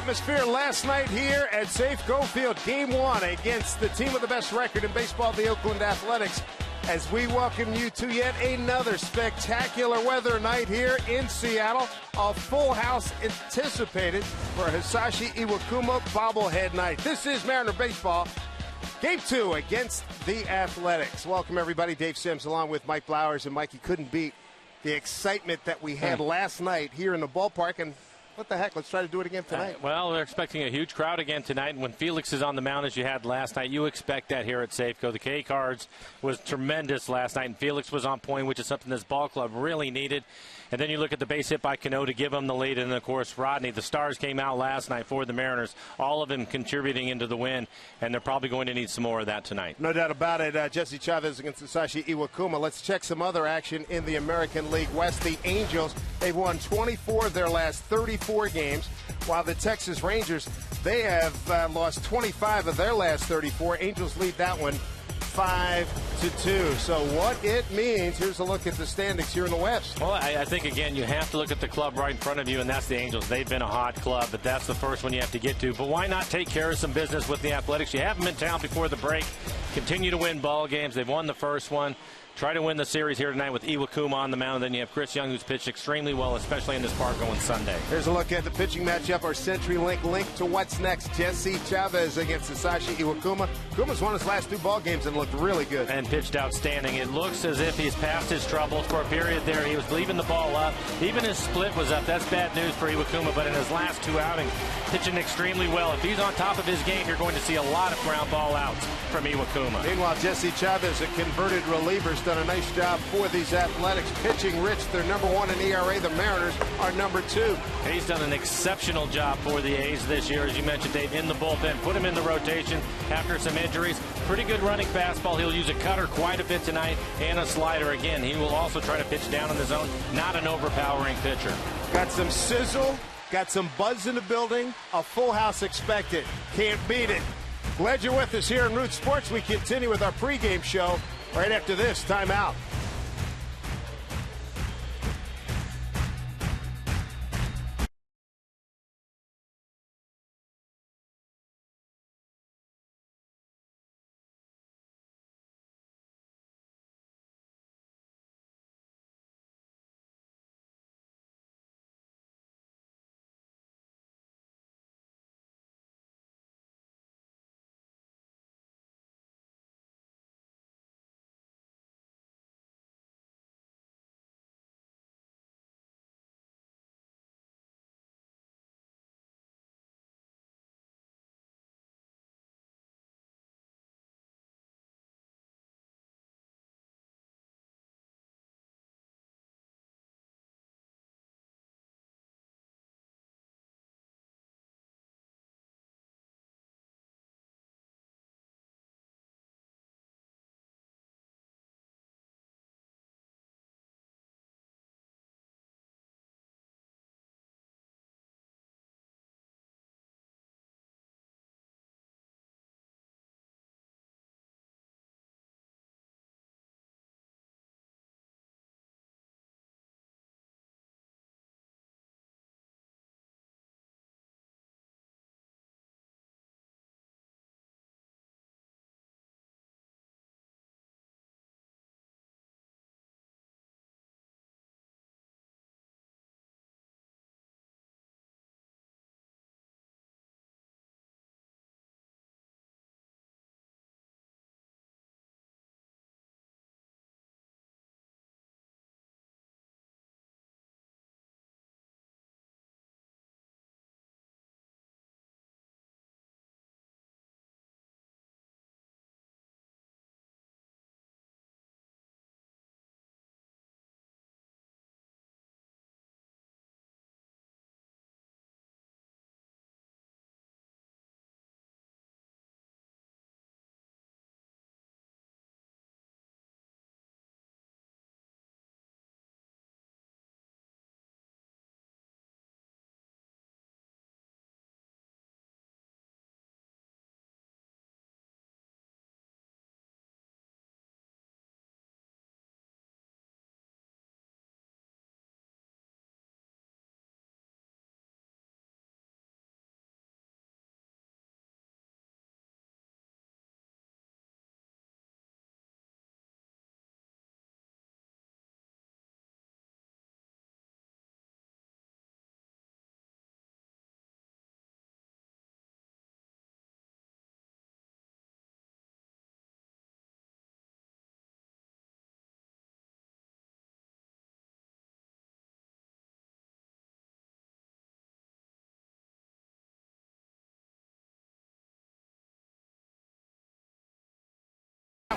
atmosphere last night here at Safeco Field. Game 1 against the team with the best record in baseball, the Oakland Athletics, as we welcome you to yet another spectacular weather night here in Seattle. A full house anticipated for Hisashi Iwakuma bobblehead night. This is Mariner Baseball. Game 2 against the Athletics. Welcome, everybody. Dave Sims along with Mike Blowers. And, Mike, you couldn't beat the excitement that we had last night here in the ballpark. And what the heck? Let's try to do it again tonight. Well, they're expecting a huge crowd again tonight. And when Felix is on the mound, as you had last night, you expect that here at Safeco. The K-Cards was tremendous last night, and Felix was on point, which is something this ball club really needed. And then you look at the base hit by Cano to give them the lead. And, of course, Rodney. The stars came out last night for the Mariners, all of them contributing into the win. And they're probably going to need some more of that tonight. No doubt about it. Jesse Chavez against Hisashi Iwakuma. Let's check some other action in the American League West. The Angels, they've won 24 of their last 34 games, while the Texas Rangers, they have lost 25 of their last 34. Angels lead that one 5-2. So what it means, here's a look at the standings here in the West. Well, I think, again, you have to look at the club right in front of you, and that's the Angels. They've been a hot club, but that's the first one you have to get to. But why not take care of some business with the Athletics? You have them in town before the break. Continue to win ball games. They've won the first one. Try to win the series here tonight with Iwakuma on the mound. Then you have Chris Young, who's pitched extremely well, especially in this park going Sunday. Here's a look at the pitching matchup. Our CenturyLink link to what's next. Jesse Chavez against Hisashi Iwakuma. Kuma's won his last 2 ball games and looked really good. And pitched outstanding. It looks as if he's past his troubles for a period there. He was leaving the ball up. Even his split was up. That's bad news for Iwakuma, but in his last 2 outings, pitching extremely well. If he's on top of his game, you're going to see a lot of ground ball outs from Iwakuma. Meanwhile, Jesse Chavez, a converted reliever, has done a nice job for these Athletics. Pitching rich, they're number 1 in ERA. The Mariners are number 2. He's done an exceptional job for the A's this year, as you mentioned, Dave, in the bullpen. Put him in the rotation after some injuries. Pretty good running fastball. He'll use a cutter quite a bit tonight and a slider again. He will also try to pitch down in the zone. Not an overpowering pitcher. Got some sizzle, got some buzz in the building. A full house expected. Can't beat it. Glad you're with us here in Root Sports. We continue with our pregame show right after this. Time out.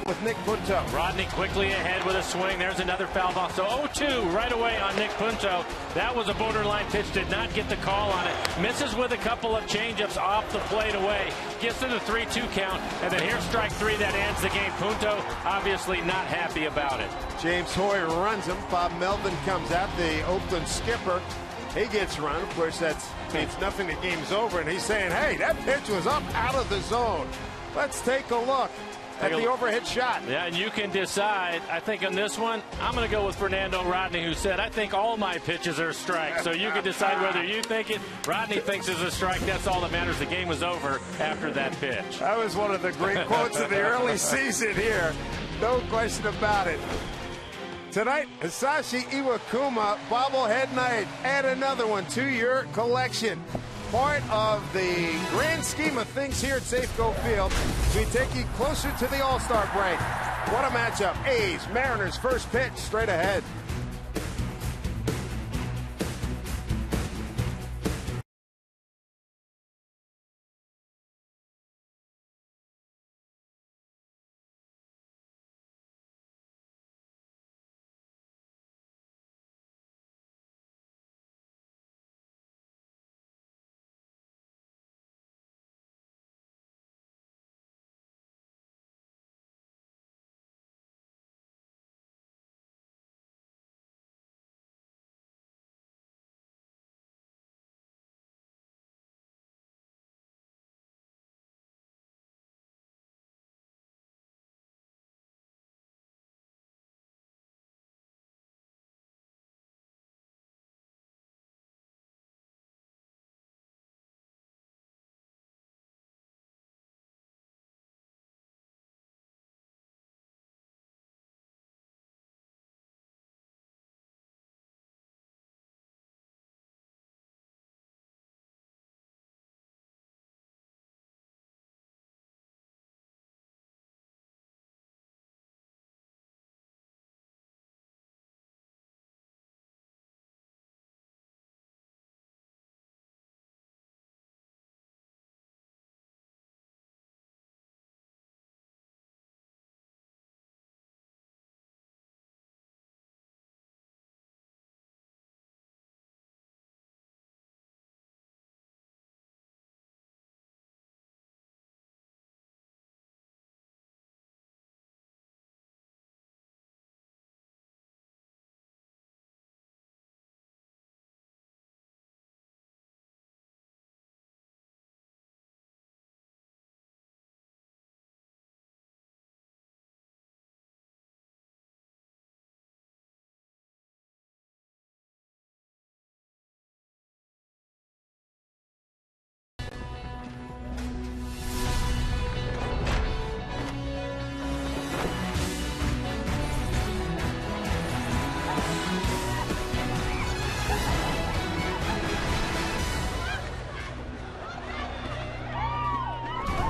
down with Nick Punto. Rodney quickly ahead with a swing. There's another foul ball. So 0-2 right away on Nick Punto. That was a borderline pitch. Did not get the call on it. Misses with a couple of changeups off the plate away. Gets to the 3-2 count. And then here's strike three that ends the game. Punto obviously not happy about it. James Hoy runs him. Bob Melvin comes out, the Oakland skipper. He gets run. Of course, that means nothing. The game's over. And he's saying, hey, that pitch was up out of the zone. Let's take a look at the overhead shot. Yeah, and you can decide. I think on this one, I'm going to go with Fernando Rodney, who said, I think all my pitches are strikes. So you can decide whether you think it, Rodney thinks it's a strike. That's all that matters. The game was over after that pitch. That was one of the great quotes of the early season here. No question about it. Tonight, Hisashi Iwakuma bobblehead night. Add another one to your collection. Part of the grand scheme of things here at Safeco Field. We take you closer to the All-Star break. What a matchup. A's, Mariners, first pitch, straight ahead.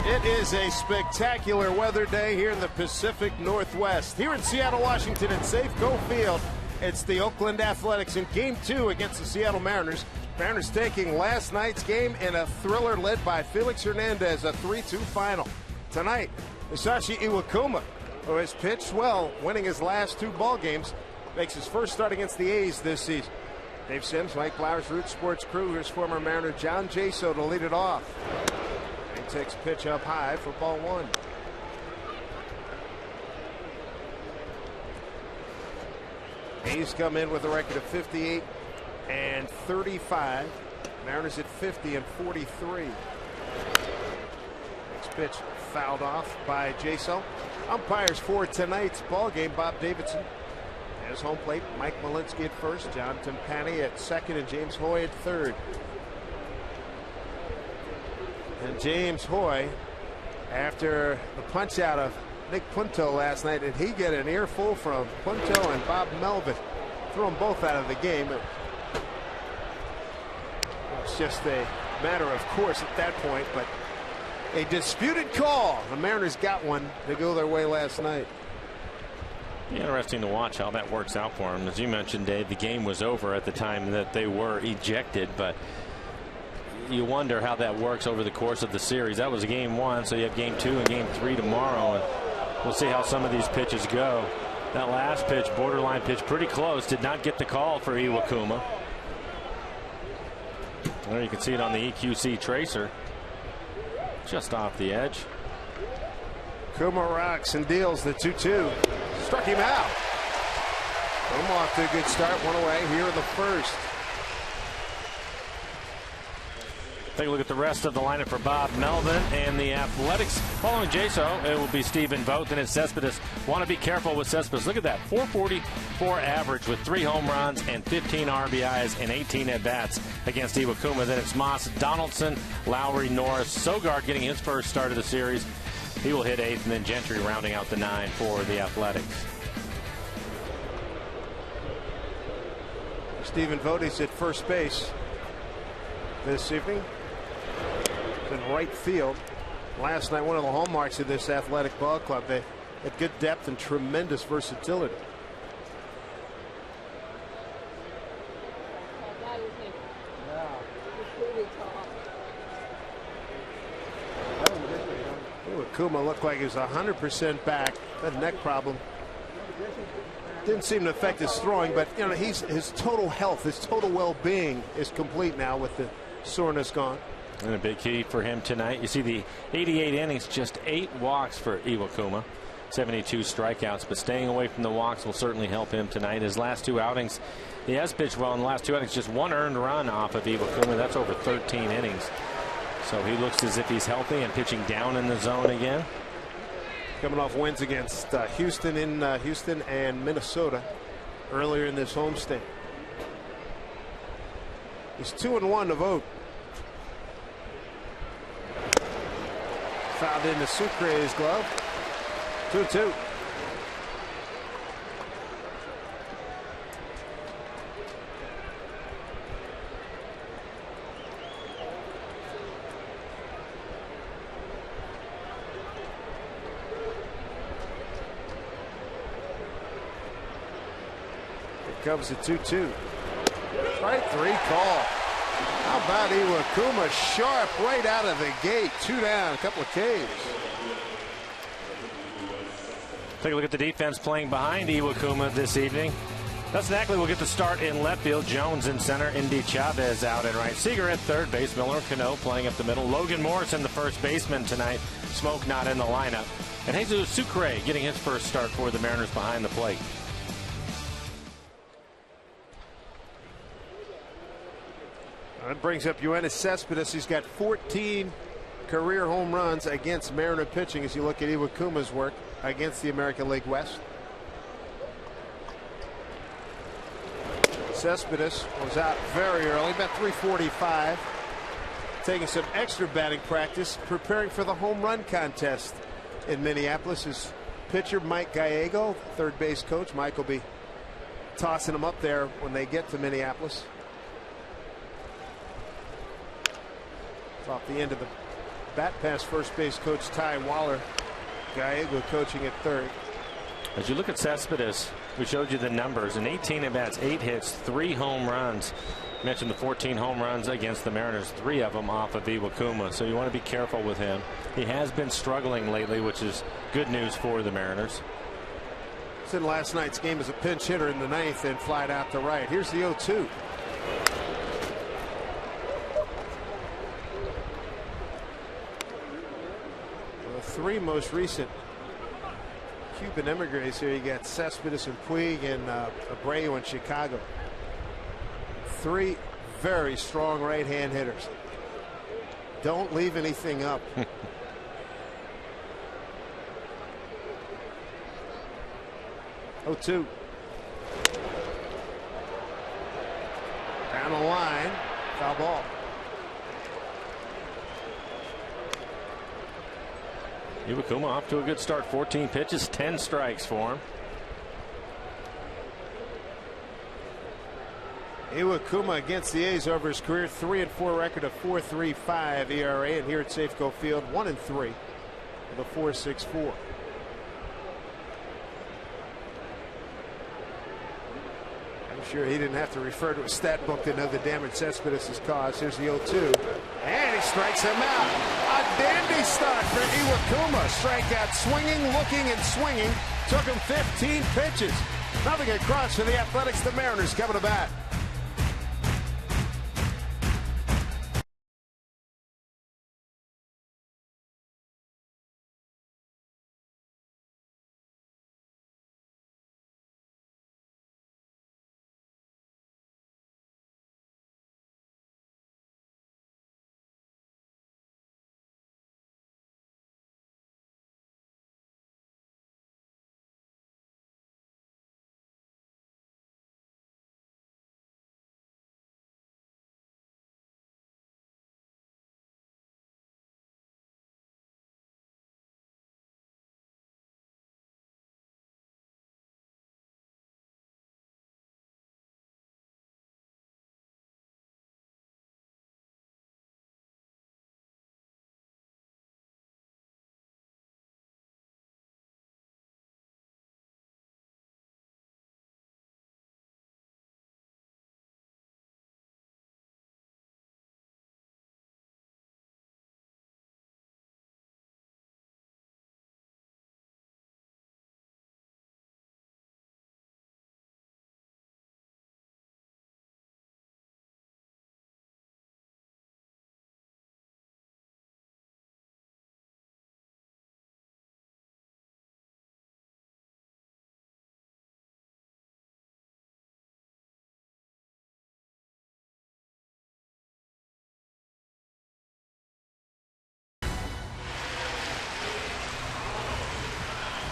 It is a spectacular weather day here in the Pacific Northwest. Here in Seattle, Washington at Safeco Field, it's the Oakland Athletics in Game 2 against the Seattle Mariners. Mariners taking last night's game in a thriller led by Felix Hernandez, a 3-2 final. Tonight, Hisashi Iwakuma, who has pitched well, winning his last 2 ball games, makes his first start against the A's this season. Dave Sims, Mike Flowers, Root Sports crew. Here's former Mariner John Jaso to lead it off. He takes pitch up high for ball 1. A's come in with a record of 58 and 35. Mariners at 50 and 43. Next pitch fouled off by Jaso. Umpires for tonight's ball game, Bob Davidson. As home plate, Mike Malinsky at first, John Timpani at second, and James Hoy at third. And James Hoy, after the punch out of Nick Punto last night, did he get an earful from Punto and Bob Melvin? Threw them both out of the game. It's just a matter of course at that point, but a disputed call. The Mariners got one to go their way last night. Interesting to watch how that works out for them. As you mentioned, Dave, the game was over at the time that they were ejected, but you wonder how that works over the course of the series. That was game 1, so you have game 2 and game 3 tomorrow. And We'll see how some of these pitches go. That last pitch, borderline pitch, pretty close. Did not get the call for Iwakuma. There you can see it on the EQC tracer. Just off the edge. Kuma rocks and deals the 2-2. Struck him out. Kuma off to a good start. One away here in the first. Take a look at the rest of the lineup for Bob Melvin and the Athletics. Following Jaso, it will be Stephen Vogt. Then it's Cespedes. Want to be careful with Cespedes. Look at that. 444 average with 3 home runs and 15 RBIs and 18 at-bats against Iwakuma. Then it's Moss, Donaldson, Lowry, Norris, Sogard getting his first start of the series. He will hit 8th, and then Gentry rounding out the 9 for the Athletics. Stephen Vogt is at first base this evening. In right field. Last night, one of the hallmarks of this athletic ball club, they had good depth and tremendous versatility. Iwakuma looked like he was 100% back. That neck problem didn't seem to affect his throwing, but you know, his total health, his total well-being is complete now with the soreness gone. And a big key for him tonight. You see the 88 innings, just 8 walks for Iwakuma, 72 strikeouts, but staying away from the walks will certainly help him tonight. His last 2 outings, he has pitched well in the last 2 outings, just 1 earned run off of Iwakuma. That's over 13 innings. So he looks as if he's healthy and pitching down in the zone again. Coming off wins against Houston and Minnesota earlier in this homestand. He's 2-1 to vote. Fouled into Sucre's glove. 2-2. Here comes the 2-2. Strike 3 call. How about Iwakuma? Sharp right out of the gate. 2 down, a couple of Ks. Take a look at the defense playing behind Iwakuma this evening. Dustin Ackley will get the start in left field. Jones in center. Indy Chavez out in right. Seager at third base. Miller Cano playing up the middle. Logan Morrison, the first baseman tonight. Smoke not in the lineup. And Jesus Sucre getting his first start for the Mariners behind the plate. That brings up Yoenis Cespedes. He's got 14 career home runs against Mariner pitching as you look at Iwakuma's work against the American League West. Cespedes was out very early, about 3:45, taking some extra batting practice, preparing for the home run contest in Minneapolis. His pitcher, Mike Gallego, third base coach. Mike will be tossing him up there when they get to Minneapolis. Off the end of the bat pass, first base coach Ty Waller. Gallego coaching at third. As you look at Cespedes, we showed you the numbers. In 18 at-bats, 8 hits, 3 home runs. Mentioned the 14 home runs against the Mariners, 3 of them off of Iwakuma. So you want to be careful with him. He has been struggling lately, which is good news for the Mariners. He's in last night's game as a pinch hitter in the 9th and flied out to right. Here's the 0-2. The 3 most recent Cuban emigres here. You got Cespedes and Puig and Abreu in Chicago. 3 very strong right-hand hitters. Don't leave anything up. 0-2. Down the line. Foul ball. Iwakuma off to a good start. 14 pitches, 10 strikes for him. Iwakuma against the A's over his career 3-4 record of 4.35 ERA, and here at Safeco Field 1-3 with a 4.64. I'm sure he didn't have to refer to a stat book to know the damage Cespedes has caused. Here's the 0-2, and he strikes him out. A dandy start for Iwakuma. Strikeout swinging, looking, and swinging. Took him 15 pitches. Nothing across for the Athletics. The Mariners coming to bat.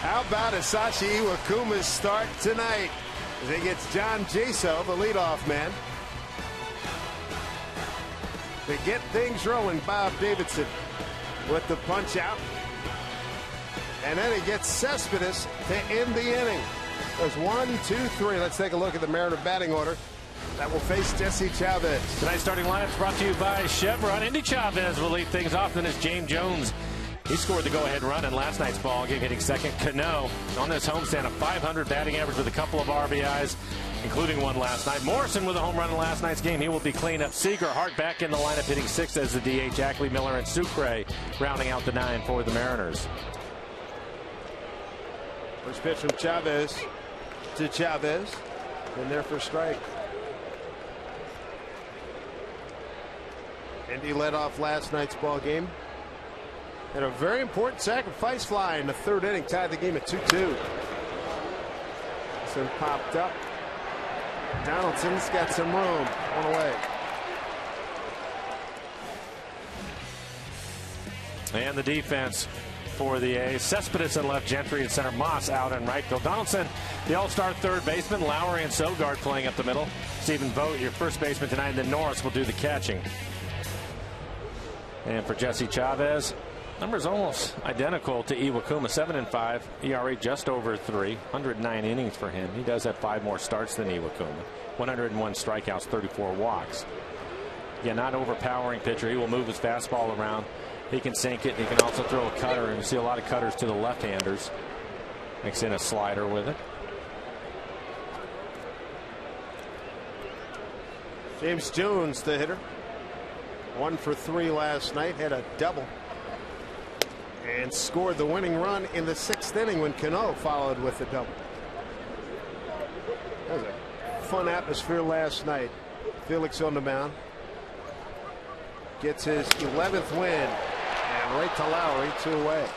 How about Asashi Iwakuma's start tonight as he gets John Jaso, the leadoff man, to get things rolling. Bob Davidson with the punch out. And then he gets Cespedes to end the inning. There's 1, 2, 3. Let's take a look at the Mariner batting order that will face Jesse Chavez. Tonight's starting lineup is brought to you by Chevron. Indy Chavez will lead things off. Then it's James Jones. He scored the go-ahead run in last night's ball game, hitting second. Cano on this homestand, a .500 batting average with a couple of RBIs, including one last night. Morrison with a home run in last night's game. He will be cleaned up. Seager, Hart back in the lineup, hitting sixth as the DH. Ackley, Miller, and Sucre rounding out the 9 for the Mariners. First pitch from Chavez to Chavez. In there for strike. Indy led off last night's ball game. And a very important sacrifice fly in the third inning, tied the game at 2-2. This one popped up. Donaldson's got some room. One away. And the defense for the A's. Cespedes in left, Gentry in center, Moss out in right field. Donaldson, the all-star third baseman. Lowry and Sogard playing up the middle. Stephen Vogt, your first baseman tonight. And then Norris will do the catching. And for Jesse Chavez, numbers almost identical to Iwakuma. 7-5, ERA just over 3, 109 innings for him. He does have 5 more starts than Iwakuma. 101 strikeouts, 34 walks. Yeah, not overpowering pitcher. He will move his fastball around. He can sink it. He can also throw a cutter, and you see a lot of cutters to the left-handers. Mix in a slider with it. James Jones, the hitter. 1 for 3 last night. Had a double. And scored the winning run in the 6th inning when Cano followed with the double. That was a fun atmosphere last night. Felix on the mound. Gets his 11th win. And right to Lowry, 2 away.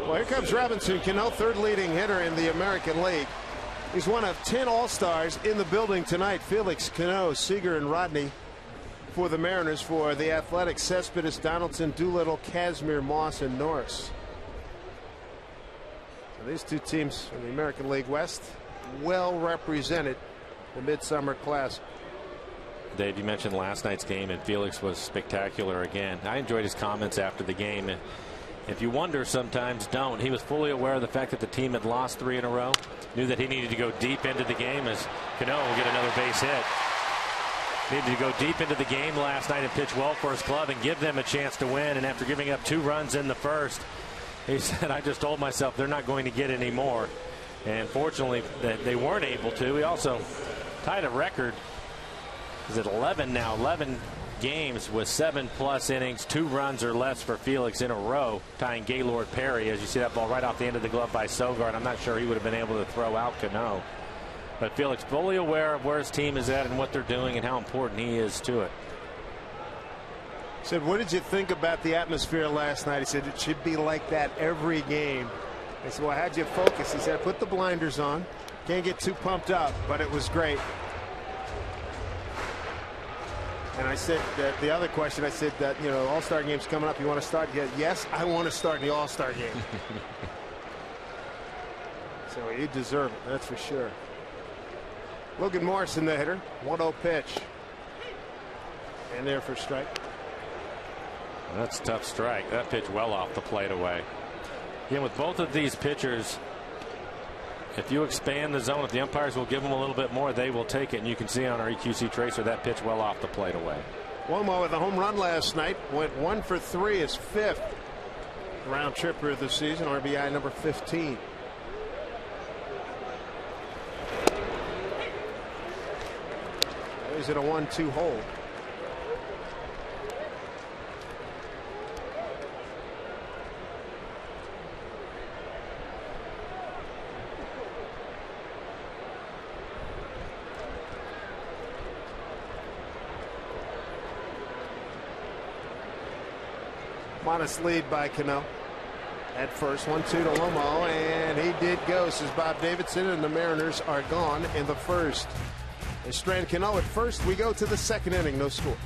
Well, here comes Robinson Cano, third leading hitter in the American League. He's one of 10 All-Stars in the building tonight. Felix, Cano, Seager, and Rodney for the Mariners. For the Athletics, Cespedes, Donaldson, Doolittle, Kazmir, Moss, and Norris. So these two teams in the American League West well represented the Midsummer Classic. Dave, you mentioned last night's game, and Felix was spectacular again. I enjoyed his comments after the game. And if you wonder, sometimes don't. He was fully aware of the fact that the team had lost 3 in a row. Knew that he needed to go deep into the game as Cano will get another base hit. Needed to go deep into the game last night and pitch well for his club and give them a chance to win. And after giving up 2 runs in the first, he said, I just told myself they're not going to get any more. And fortunately, that they weren't able to. He also tied a record He's at 11 now, 11 games with 7+ innings, 2 runs or less for Felix in a row, tying Gaylord Perry. As you see that ball right off the end of the glove by Sogard, I'm not sure he would have been able to throw out Cano. But Felix fully aware of where his team is at and what they're doing and how important he is to it. Said, what did you think about the atmosphere last night? He said it should be like that every game. I said, well, how'd you focus? He said, I put the blinders on. Can't get too pumped up, but it was great. And I said that the other question, I said that, you know, All-Star game's coming up. You want to start? Yes, I want to start the All-Star game. So you deserve it, that's for sure. Logan Morrison, the hitter. 1-0 pitch. And there for strike. That's a tough strike. That pitch well off the plate away. Again, with both of these pitchers, if you expand the zone, if the umpires will give them a little bit more, they will take it. And you can see on our EQC tracer that pitch well off the plate away. Cuomo with a home run last night. Went 1 for 3, his 5th round tripper of the season. RBI number 15. He's in a 1-2 hold. Modest lead by Cano at first. 1-2 to Lomo, and he did go, says Bob Davidson, and the Mariners are gone in the first. They strand Cano at first. We go to the second inning, no score.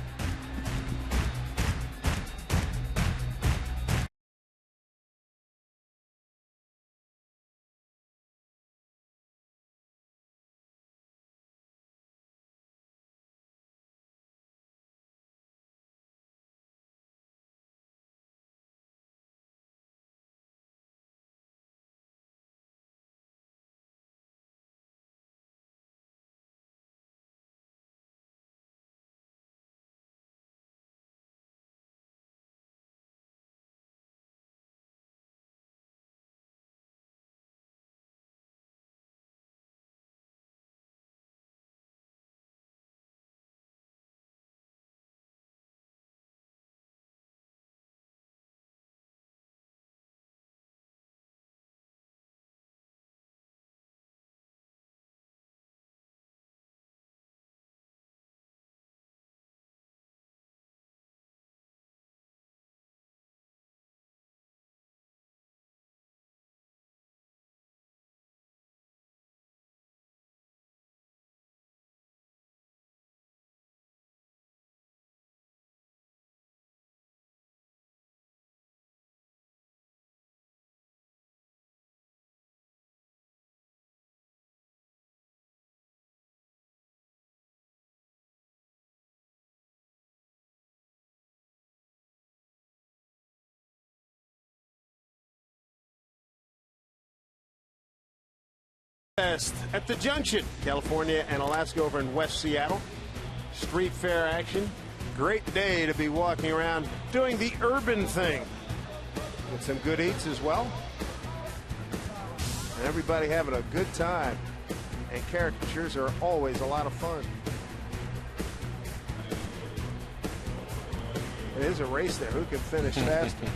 At the Junction, California and Alaska over in West Seattle. Street fair action. Great day to be walking around doing the urban thing. With some good eats as well. And everybody having a good time. And caricatures are always a lot of fun. It is a race there. Who can finish faster?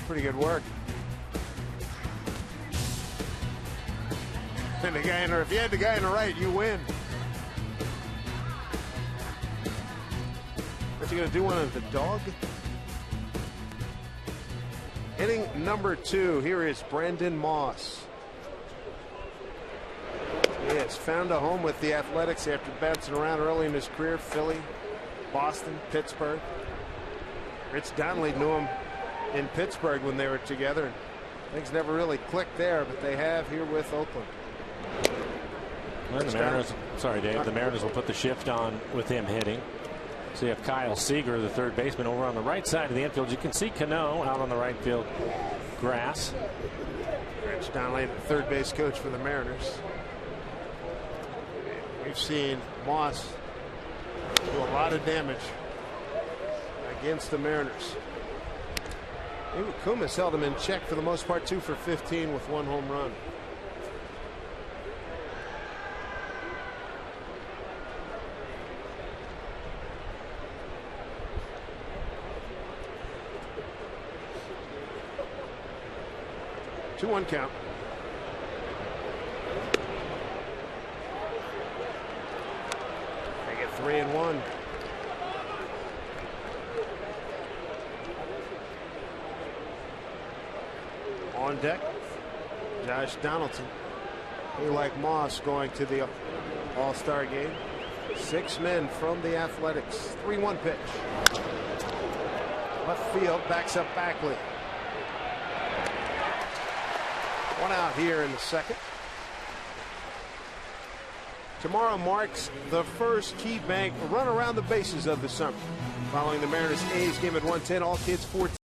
Pretty good work. And the guy if you had the guy in the right, you win. What you gonna do one of the dog? Inning number 2. Here is Brandon Moss. He has found a home with the Athletics after bouncing around early in his career. Philly, Boston, Pittsburgh. Rich Donnelly knew him in Pittsburgh when they were together. Things never really clicked there, but they have here with Oakland. Well, the Mariners, sorry Dave, the Mariners will put the shift on with him hitting. So you have Kyle Seager, the third baseman, over on the right side of the infield. You can see Cano out on the right field grass. Rich Donnelly, the third base coach for the Mariners. We've seen Moss do a lot of damage against the Mariners. Kumis held him in check for the most part, 2 for 15 with 1 home run. 2-1 count. They get 3-1. On deck, Josh Donaldson. He, like Moss, going to the All-Star game. 6 men from the Athletics. 3-1 pitch. Left field, backs up Backley. 1 out here in the second. Tomorrow marks the first KeyBank run around the bases of the summer. Following the Mariners A's game at 1:10, all kids 14.